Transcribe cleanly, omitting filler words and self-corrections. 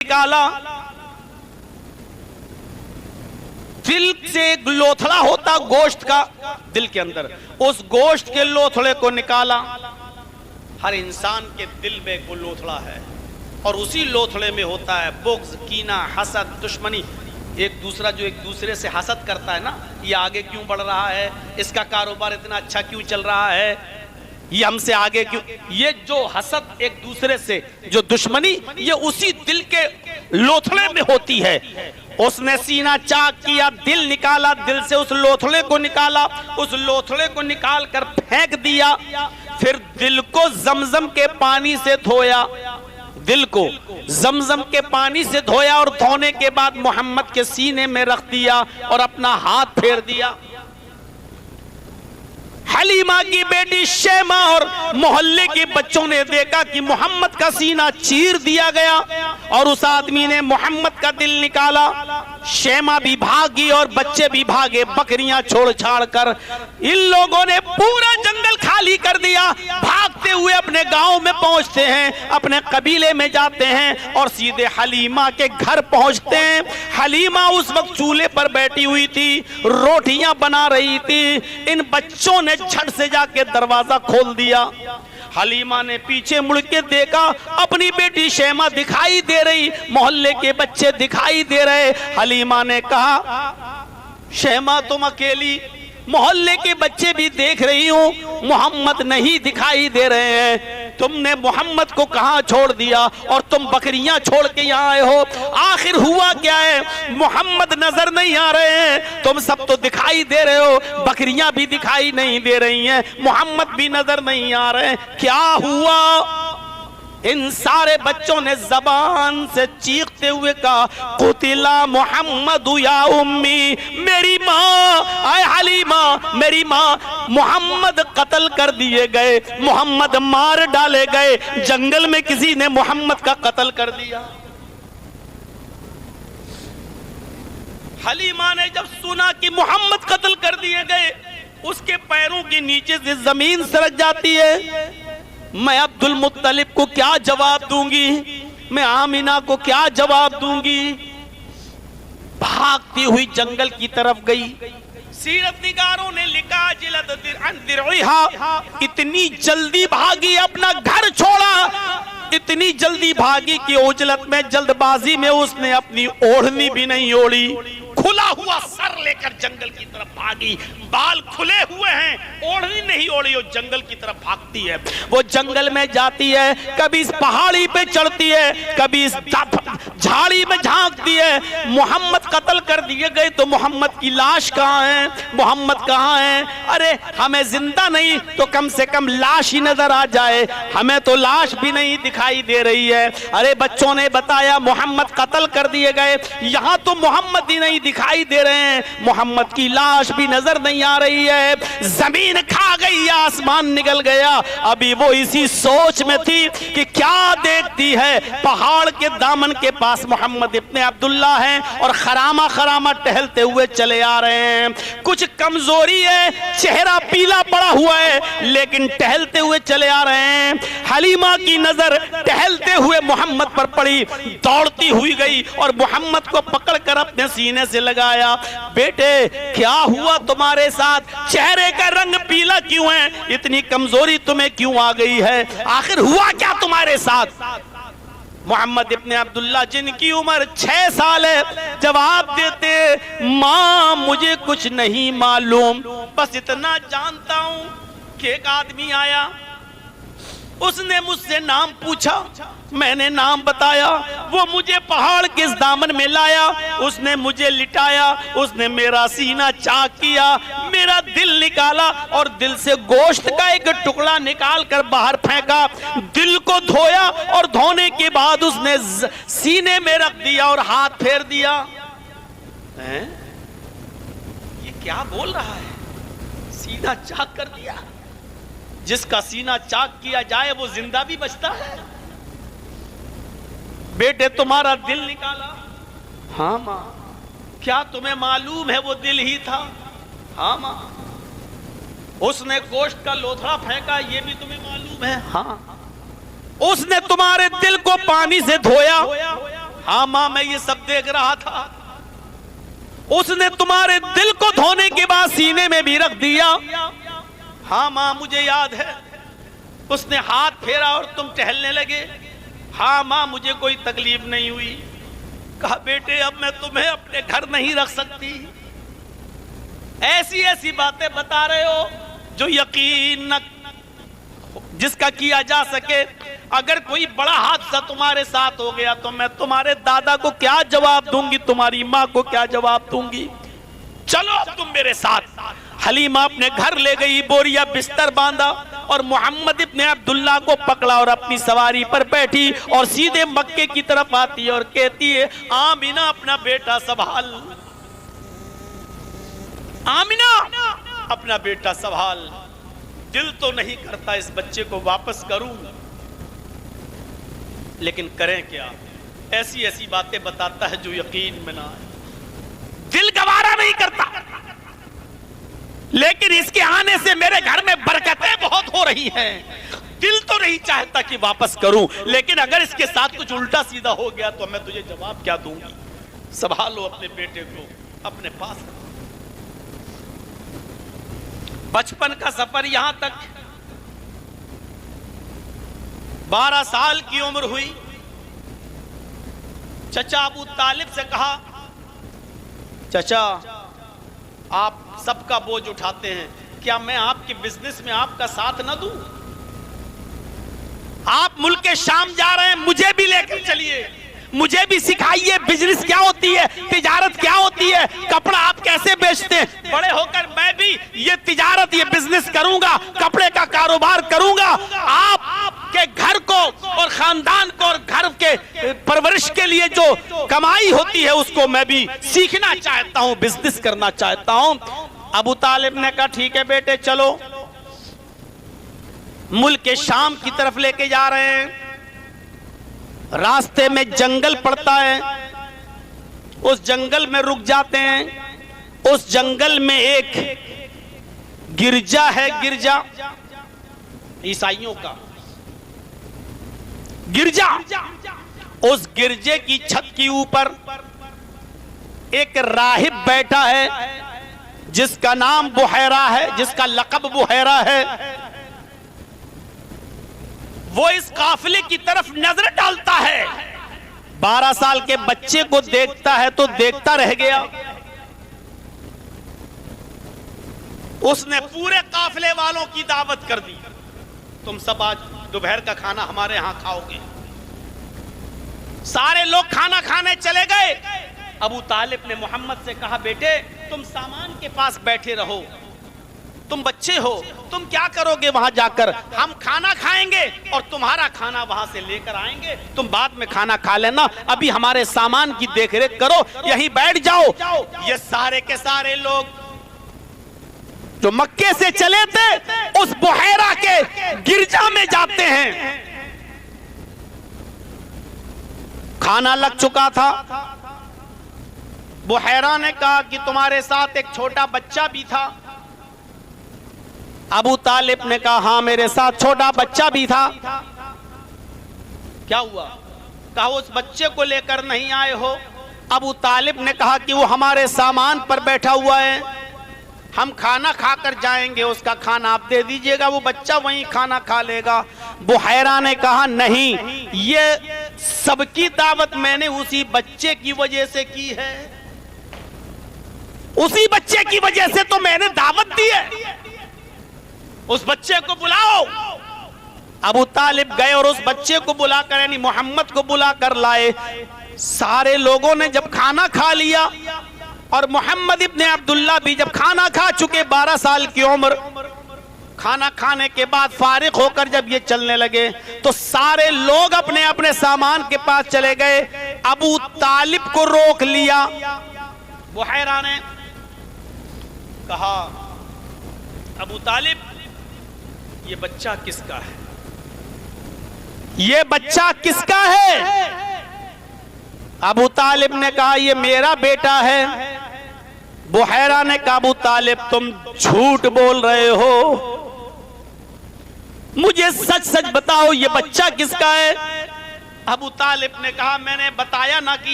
निकाला, दिल से एक लोथड़ा होता गोश्त का दिल के अंदर, उस गोश्त के लोथड़े को निकाला। हर इंसान के दिल में वो लोथड़ा है और उसी लोथड़े में होता है बुग़्ज़, कीना, हसद, दुश्मनी। एक दूसरा जो एक दूसरे से हसद करता है ना, ये आगे क्यों बढ़ रहा है, इसका कारोबार इतना अच्छा क्यों चल रहा है, ये हमसे आगे क्यों, ये जो हसद एक दूसरे से, जो दुश्मनी, ये उसी दिल के लोथड़े में होती है। उसने सीना चाक किया, दिल निकाला, दिल से उस लोथड़े को निकाला, उस लोथड़े को निकाल कर फेंक दिया। फिर दिल को जमजम के पानी से धोया, दिल को जमजम के पानी से धोया और धोने के बाद मोहम्मद के सीने में रख दिया और अपना हाथ फेर दिया। हलीमा की बेटी शेमा और मोहल्ले के बच्चों ने देखा कि मोहम्मद का सीना चीर दिया गया और उस आदमी ने मोहम्मद का दिल निकाला। शेमा भी भागी और बच्चे भी भागे, बकरियां छोड़ छाड़ कर। इन लोगों ने पूरा जंगल खाली कर दिया, भागते हुए अपने गांव में पहुंचते हैं, अपने कबीले में जाते हैं और सीधे हलीमा के घर पहुंचते हैं। हलीमा उस वक्त चूल्हे पर बैठी हुई थी, रोटियां बना रही थी। इन बच्चों ने झट से जाके दरवाजा खोल दिया। हलीमा ने पीछे मुड़ के देखा, अपनी बेटी शेमा दिखाई दे रही, मोहल्ले के बच्चे दिखाई दे रहे। हलीमा ने कहा, शेमा तुम अकेली, मोहल्ले के बच्चे भी देख रही हूं, मोहम्मद नहीं दिखाई दे रहे हैं। तुमने मोहम्मद को कहां छोड़ दिया और तुम बकरियां छोड़ के यहां आए हो, आखिर हुआ क्या है? मोहम्मद नजर नहीं आ रहे हैं, तुम सब तो दिखाई दे रहे हो, बकरियां भी दिखाई नहीं दे रही हैं, मोहम्मद भी नजर नहीं आ रहे हैं, क्या हुआ? इन सारे बच्चों ने जबान से चीखते हुए कहा, कुतिला मोहम्मद या उम्मी, मेरी माँ, आए हलीमा, मेरी माँ, मोहम्मद कत्ल कर दिए गए, मोहम्मद मार डाले गए, जंगल में किसी ने मोहम्मद का कत्ल कर दिया। हलीमा ने जब सुना कि मोहम्मद कत्ल कर दिए गए, उसके पैरों के नीचे से जमीन सरक जाती है। मैं अब्दुल मुत्तलिब को क्या जवाब दूंगी, मैं आमिना को क्या जवाब दूंगी? भागती हुई जंगल की तरफ गई। सीरतनिगारों ने लिखा, इतनी जल्दी भागी, अपना घर छोड़ा, इतनी जल्दी भागी कि उजलत में, जल्दबाजी में उसने अपनी ओढ़नी भी नहीं ओढ़ी, खुला हुआ सर लेकर जंगल की तरफ भागी। बाल खुले हुए हैं, ओढ़नी नहीं ओढ़ी, वो जंगल की तरफ भागती है। वो जंगल में जाती है, कभी इस पहाड़ी पे चढ़ती है, कभी इस झाड़ी में झांकती है। मोहम्मद कत्ल कर दिए गए तो मोहम्मद की लाश कहाँ है, मोहम्मद कहाँ है? अरे हमें जिंदा नहीं तो कम से कम लाश ही नजर आ जाए, हमें तो लाश भी नहीं दिखाई दे रही है। अरे बच्चों ने बताया मोहम्मद कत्ल कर दिए गए, यहाँ तो मोहम्मद ही नहीं दिखाई दे रहे हैं, मोहम्मद की लाश भी नजर नहीं आ रही है। जमीन खा गई, आसमान निकल गया। अभी वो इसी सोच में थी कि क्या देखती है, पहाड़ के दामन के पास मोहम्मद इब्ने अब्दुल्ला हैं और खरामा खरामा टहलते हुए चले आ रहे हैं। कुछ कमजोरी है, चेहरा पीला पड़ा हुआ है, लेकिन टहलते हुए चले आ रहे हैं। हलीमा की नजर टहलते हुए मोहम्मद पर पड़ी, दौड़ती हुई गई और मोहम्मद को पकड़कर अपने सीने से लगाया। बेटे क्या हुआ तुम्हारे साथ, चेहरे का रंग पीला क्यों है, इतनी कमजोरी तुम्हें क्यों आ गई है, आखिर हुआ क्या तुम्हारे साथ? मोहम्मद इब्ने अब्दुल्ला, जिनकी उम्र 6 साल है, जवाब देते, माँ मुझे कुछ नहीं मालूम, बस इतना जानता हूं कि एक आदमी आया, उसने मुझसे नाम पूछा, मैंने नाम बताया, वो मुझे पहाड़ के इस दामन में लाया, उसने मुझे लिटाया, उसने मेरा सीना चाक किया, मेरा दिल निकाला और दिल से गोश्त का एक टुकड़ा निकाल कर बाहर फेंका, दिल को धोया और धोने के बाद उसने सीने में रख दिया और हाथ फेर दिया। हैं? ये क्या बोल रहा है? सीना चाक कर दिया? जिसका सीना चाक किया जाए वो जिंदा भी बचता है। बेटे तुम्हारा दिल निकाला? हाँ माँ। क्या तुम्हें मालूम है वो दिल ही था? हाँ माँ। उसने गोश्त का लोथड़ा फेंका, ये भी तुम्हें मालूम है? हाँ। उसने तुम्हारे दिल को पानी से धोया, हाँ मां, मैं ये सब देख रहा था। उसने तुम्हारे दिल को धोने के बाद सीने में भी रख दिया। हाँ मां, मुझे याद है। उसने हाथ फेरा और तुम टहलने लगे। हाँ मां, मुझे कोई तकलीफ नहीं हुई। कहा बेटे, अब मैं तुम्हें अपने घर नहीं रख सकती। ऐसी ऐसी बातें बता रहे हो जो यकीन न जिसका किया जा सके। अगर कोई बड़ा हादसा तुम्हारे साथ हो गया तो मैं तुम्हारे दादा को क्या जवाब दूंगी, तुम्हारी माँ को क्या जवाब दूंगी। चलो अब तुम मेरे साथ। हलीमा अपने घर ले गई, बोरिया बिस्तर बांधा और मोहम्मद इब्ने अब्दुल्ला को पकड़ा और अपनी सवारी पर बैठी और सीधे मक्के की तरफ आती है और कहती है, आमिना अपना बेटा संभाल, आमिना अपना बेटा संभाल। दिल तो नहीं करता इस बच्चे को वापस करूं, लेकिन करें क्या। ऐसी ऐसी बातें बताता है जो यकीन में ना आए। दिल गवारा नहीं करता, लेकिन इसके आने से मेरे घर में बरकतें बहुत हो रही हैं। दिल तो नहीं चाहता कि वापस करूं, लेकिन अगर इसके साथ कुछ उल्टा सीधा हो गया तो मैं तुझे जवाब क्या दूंगी। संभालो अपने बेटे को अपने पास। बचपन का सफर यहां तक। 12 साल की उम्र हुई। चचा अबू तालिब से कहा, चचा आप सबका बोझ उठाते हैं, क्या मैं आपके बिजनेस में आपका साथ ना दूं? आप मुल्क के शाम जा रहे हैं, मुझे भी लेकर चलिए, मुझे भी सिखाइए बिजनेस क्या होती है, तिजारत क्या होती है, कपड़ा आप कैसे बेचते हैं। बड़े होकर मैं भी ये तिजारत, ये बिजनेस करूंगा, कपड़े का कारोबार करूंगा। आपके घर को और खानदान को और घर के परवरिश के लिए जो कमाई होती है उसको मैं भी सीखना चाहता हूं, बिजनेस करना चाहता हूं। अबू तालिब ने कहा ठीक है बेटे चलो। मुल्क के शाम की तरफ लेके जा रहे हैं। रास्ते में जंगल पड़ता है, उस जंगल में रुक जाते हैं। उस जंगल में एक गिरजा है, गिरजा ईसाइयों का गिरजा। उस गिरजे की छत के ऊपर एक राहिब बैठा है जिसका नाम बुहैरा है, जिसका लक़ब बुहैरा है। वो इस काफिले की तरफ नजर डालता है। 12 साल के बच्चे को देखता है तो देखता रह गया। उसने पूरे काफिले वालों की दावत कर दी, तुम सब आज दोपहर का खाना हमारे यहां खाओगे। सारे लोग खाना खाने चले गए। अबू तालिब ने मोहम्मद से कहा बेटे तुम सामान के पास बैठे रहो, तुम बच्चे हो, तुम क्या करोगे वहां जाकर, हम खाना खाएंगे और तुम्हारा खाना वहां से लेकर आएंगे, तुम बाद में खाना खा लेना, अभी हमारे सामान की देखरेख करो, यहीं बैठ जाओ। ये सारे के सारे लोग जो मक्के से चले थे उस बुहैरा के गिरजा में जाते हैं। खाना लग चुका था। बुहैरा ने कहा कि तुम्हारे साथ एक छोटा बच्चा भी था। अबू तालिब ने कहा हाँ मेरे साथ छोटा बच्चा भी था। क्या हुआ? कहा उस बच्चे को लेकर नहीं आए हो? अबू तालिब ने कहा कि वो हमारे सामान पर बैठा हुआ है, हम खाना खाकर जाएंगे, उसका खाना आप दे दीजिएगा, वो बच्चा वहीं खाना खा लेगा। बुहैरा ने कहा नहीं, ये सबकी दावत मैंने उसी बच्चे की वजह से की है, उसी बच्चे की वजह से तो मैंने दावत दी है, उस बच्चे को बुलाओ। अबू तालिब गए और उस बच्चे को बुलाकर यानी मोहम्मद को बुलाकर लाए। सारे लोगों ने जब खाना खा लिया और मोहम्मद इब्ने अब्दुल्ला भी जब खाना खा चुके, 12 साल की उम्र, खाना खाने के बाद फारिग होकर जब ये चलने लगे तो सारे लोग अपने अपने सामान के पास चले गए। अबू तालिब को रोक लिया। बुहैरा ने कहा अबू तालिब ये बच्चा किसका है? ये बच्चा किसका है? अबू तालिब ने कहा ये मेरा बेटा है। बुहैरा ने कहा अबू तालिब तुम झूठ बोल रहे हो, मुझे सच सच बताओ ये बच्चा किसका है? अबू तालिब ने कहा मैंने बताया ना कि